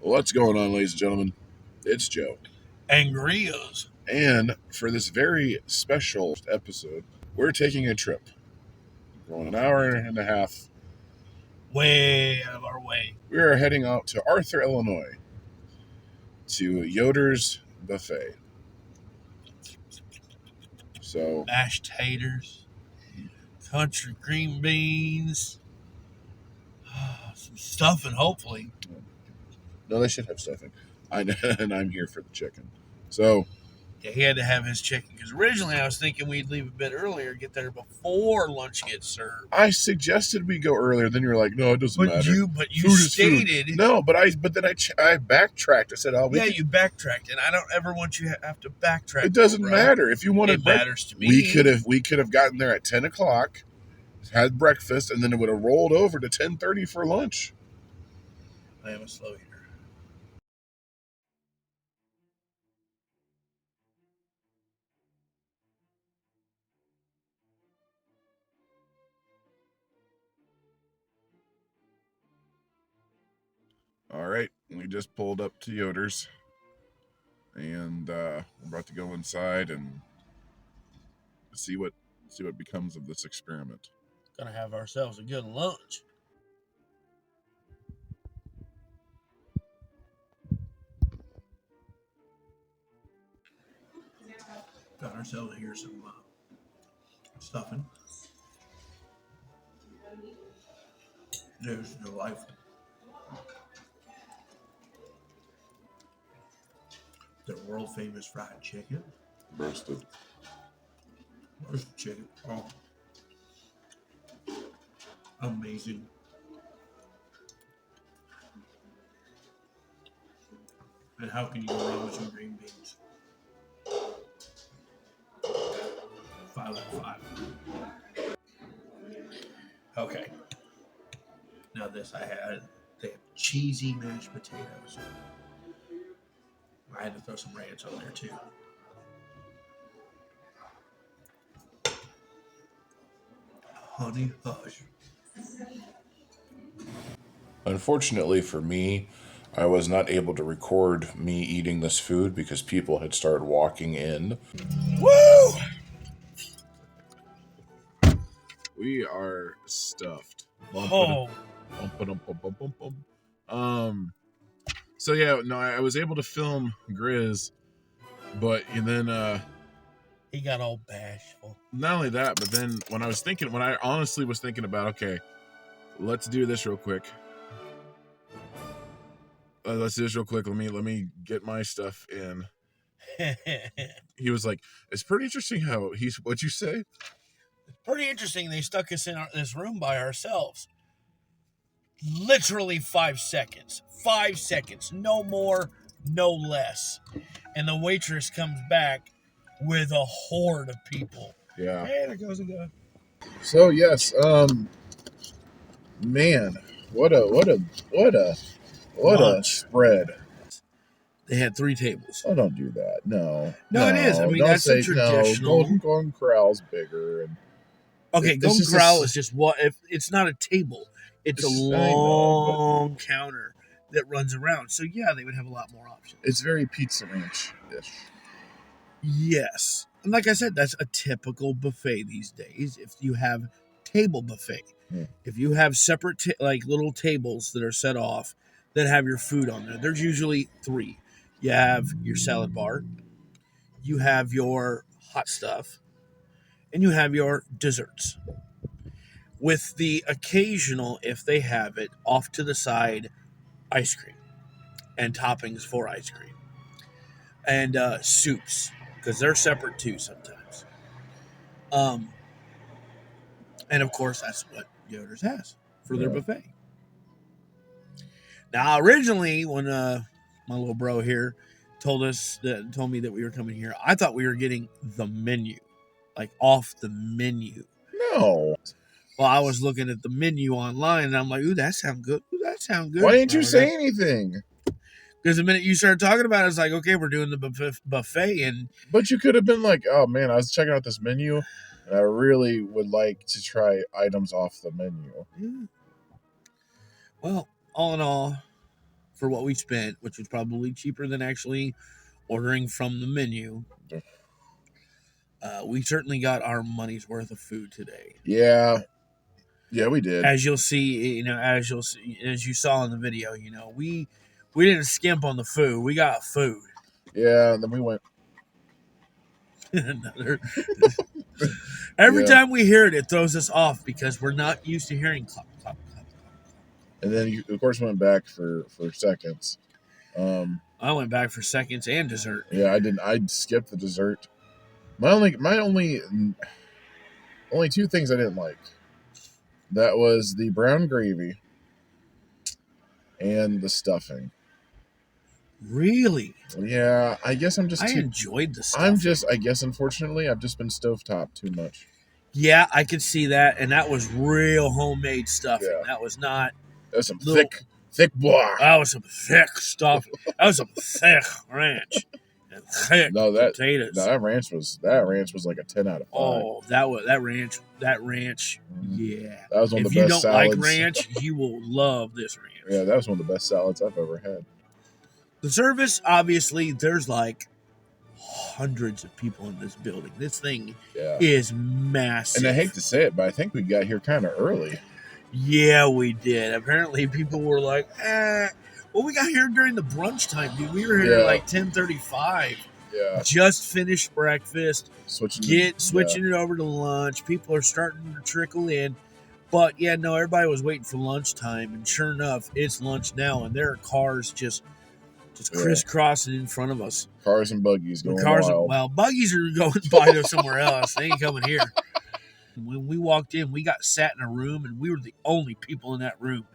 What's going on, ladies and gentlemen? It's Joe. Angrios. And for this very special episode, we're taking a trip. Going an hour and a half. Way out of our way. We are heading out to Arthur, Illinois, to Yoder's Buffet. So, Mashed taters, country green beans, some stuffing, hopefully. no, they should have stuffing. And I'm here for the chicken. So, Yeah, he had to have his chicken because originally I was thinking we'd leave a bit earlier, get there before lunch gets served. I suggested we go earlier. Then you were like, "No, it doesn't matter." But you Food is stated food. No, but then I backtracked. I said, "Oh, you backtracked, and I don't ever want you to have to backtrack. It doesn't matter if you wanted. It matters to me. We could have gotten there at 10:00, had breakfast, and then it would have rolled over to 10:30 for lunch. I am a slow eater. All right, we just pulled up to Yoder's, and we're about to go inside and see what becomes of this experiment. Gonna have ourselves a good lunch. Got ourselves here some stuffing. There's delightful. The world famous fried chicken. Roasted. Roasted chicken. Oh. Amazing. And how can you go wrong with some green beans? 5 out of 5. Okay. Now they have cheesy mashed potatoes. I had to throw some ranch on there too. Honey hush. Unfortunately for me, I was not able to record me eating this food because people had started walking in. Woo! We are stuffed. Oh. So yeah, no, I was able to film Grizz, but then He got all bashful. not only that, but then when I honestly was thinking about, okay, let's do this real quick. Let's do this real quick. Let me get my stuff in. He was like, "It's pretty interesting how what'd you say?" Pretty interesting. They stuck us in this room by ourselves. Literally 5 seconds. 5 seconds. No more, no less. And the waitress comes back with a horde of people. Yeah. Hey, there goes a guy. So yes, man, what a spread. They had 3 tables. Oh, don't do that. No, it is. I mean, don't that's say a traditional. No, Golden Corral's bigger. And okay, Golden Corral is just what? If it's not a table, it's a long counter that runs around. So yeah, they would have a lot more options. It's very Pizza Ranch-ish. Yes, and like I said, that's a typical buffet these days. If you have table buffet, if you have separate like little tables that are set off that have your food on there, there's usually 3. You have your salad bar, you have your hot stuff, and you have your desserts. With the occasional, if they have it, off to the side, ice cream and toppings for ice cream. And soups, because they're separate too sometimes. And of course, that's what Yoder's has for their buffet. Now, originally, when my little bro here told me that we were coming here, I thought we were getting the menu, like off the menu. No. Well, I was looking at the menu online, and I'm like, "Ooh, that sounds good. Ooh, that sounds good." Why didn't you say anything? Because the minute you started talking about it, it's like, okay, we're doing the buffet, and but you could have been like, "Oh man, I was checking out this menu, and I really would like to try items off the menu." Yeah. Well, all in all, for what we spent, which was probably cheaper than actually ordering from the menu. We certainly got our money's worth of food today. Yeah, we did. As you'll see, as you saw in the video, we didn't skimp on the food. We got food. Yeah, and then we went. Every time we hear it, it throws us off because we're not used to hearing clap, clap, clap. And then you, of course, went back for seconds. I went back for seconds and dessert. Yeah, I didn't. I skipped the dessert. My only two things I didn't like. That was the brown gravy and the stuffing. Really? Yeah, I guess I'm just. I enjoyed the stuffing. I guess, unfortunately, I've just been stovetop too much. Yeah, I could see that, and that was real homemade stuffing. Yeah. That was not. That's some thick blah. That was some thick stuff. That was some thick ranch and thick potatoes. No, that ranch was like a 10 out of 5. Oh, that ranch. Mm-hmm. Yeah. That was one of if the best you don't salads. like ranch, you will love this ranch. Yeah, that was one of the best salads I've ever had. The service, obviously, there's like hundreds of people in this building. This thing is massive. And I hate to say it, but I think we got here kind of early. Yeah, we did. Apparently, people were like, well, we got here during the brunch time, dude. We were here at like 10:35. Yeah. Just finished breakfast. Switching it over to lunch. People are starting to trickle in. But, yeah, no, everybody was waiting for lunchtime. And sure enough, it's lunch now. And there are cars just crisscrossing in front of us. Cars and buggies going wild. Well, buggies are going by to somewhere else. They ain't coming here. When we walked in, we got sat in a room, and we were the only people in that room,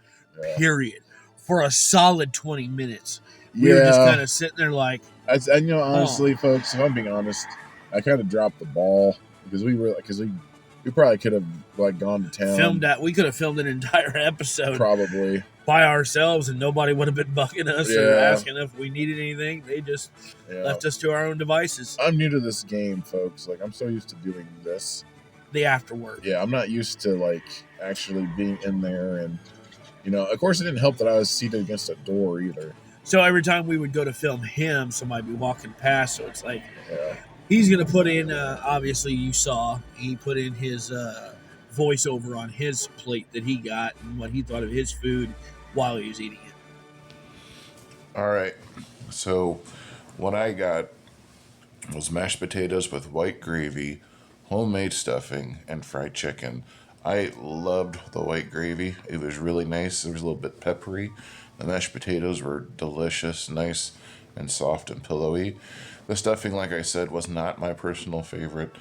period, for a solid 20 minutes. We were just kind of sitting there like... honestly, folks, if I'm being honest, I kind of dropped the ball because we probably could have like gone to town. We could have filmed an entire episode. Probably. By ourselves, and nobody would have been bugging us or asking if we needed anything. They just left us to our own devices. I'm new to this game, folks. Like, I'm so used to doing this. The afterward. Yeah, I'm not used to like actually being in there, and of course it didn't help that I was seated against a door either. So every time we would go to film him, somebody would be walking past, so it's like he's gonna put in obviously you saw he put in his voiceover on his plate that he got and what he thought of his food while he was eating it. All right, so what I got was mashed potatoes with white gravy, homemade stuffing, and fried chicken. I loved the white gravy. It was really nice. It was a little bit peppery. The mashed potatoes were delicious, nice and soft and pillowy. The stuffing, like I said, was not my personal favorite.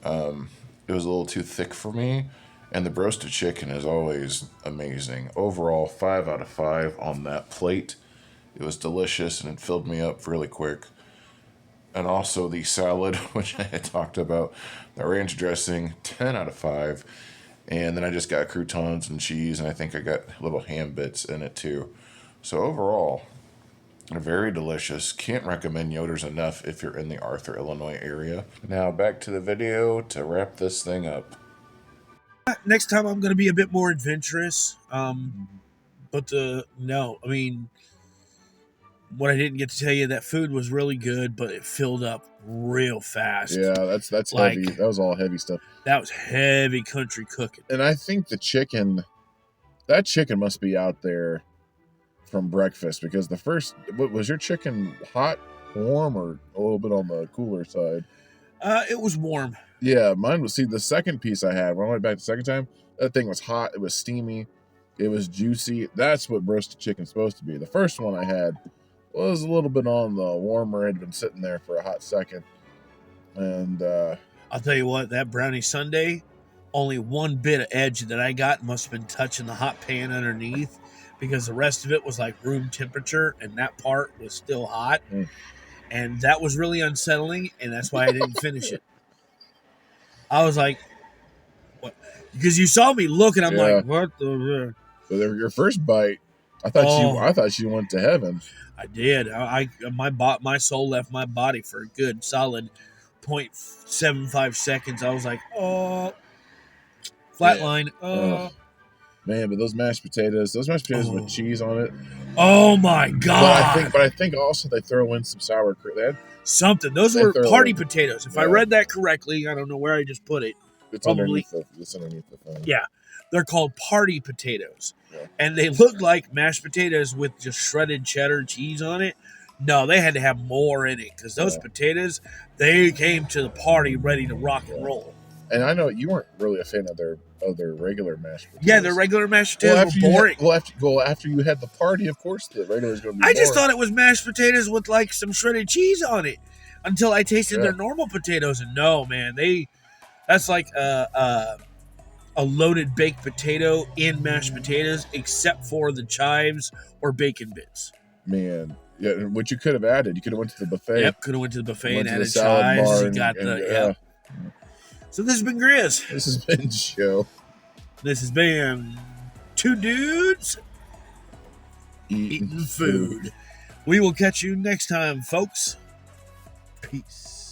It was a little too thick for me. And the roasted chicken is always amazing. Overall, 5 out of 5 on that plate. It was delicious and it filled me up really quick. And also the salad, which I had talked about, the ranch dressing, 10 out of 5. And then I just got croutons and cheese, and I think I got little ham bits in it too. So overall, very delicious. Can't recommend Yoder's enough if you're in the Arthur, Illinois area. Now back to the video to wrap this thing up. Next time I'm going to be a bit more adventurous. What I didn't get to tell you, that food was really good, but it filled up real fast. Yeah, that's like, heavy. That was all heavy stuff. That was heavy country cooking. And I think that chicken must be out there from breakfast, because was your chicken hot, warm, or a little bit on the cooler side? It was warm. Yeah, mine was, the second piece I had, when I went back the second time, that thing was hot, it was steamy, it was juicy. That's what roasted chicken's supposed to be. The first one I had was a little bit on the warmer, had been sitting there for a hot second. And I'll tell you what, that brownie sundae, only one bit of edge that I got must have been touching the hot pan underneath, because the rest of it was like room temperature, and that part was still hot. And that was really unsettling, and that's why I didn't finish it. I was like, what? Because you saw me looking, I'm like, what the? So your first bite, I thought you went to heaven. I did. My soul left my body for a good solid 0.75 seconds. I was like, flatline. Man, but those mashed potatoes with cheese on it, Oh my God! But I think also they throw in some sour cream. Something. Those They were throw party in- potatoes. If I yeah. read that correctly, I don't know where I just put it. It's Probably. underneath the thing. Yeah, they're called party potatoes, Yeah. and they look like mashed potatoes with just shredded cheddar cheese on it. No, they had to have more in it because those Yeah. potatoes, they came to the party ready to rock and Yeah. roll. And I know you weren't really a fan of their regular mashed potatoes. Yeah, the regular mashed potatoes were boring. After you had the party, of course the regular is going to be I just boring. thought it was mashed potatoes with like some shredded cheese on it until I tasted Yeah. their normal potatoes, and no, man, that's like a loaded baked potato in mashed potatoes, except for the chives or bacon bits. Man, yeah, what you could have added, you could have went to the buffet. Yep, could have went to the buffet and went to the added salad chives. bar You and, got and the yeah. yep. So this has been Grizz. This has been Joe. This has been two dudes Eating eating food. We will catch you next time, folks. Peace.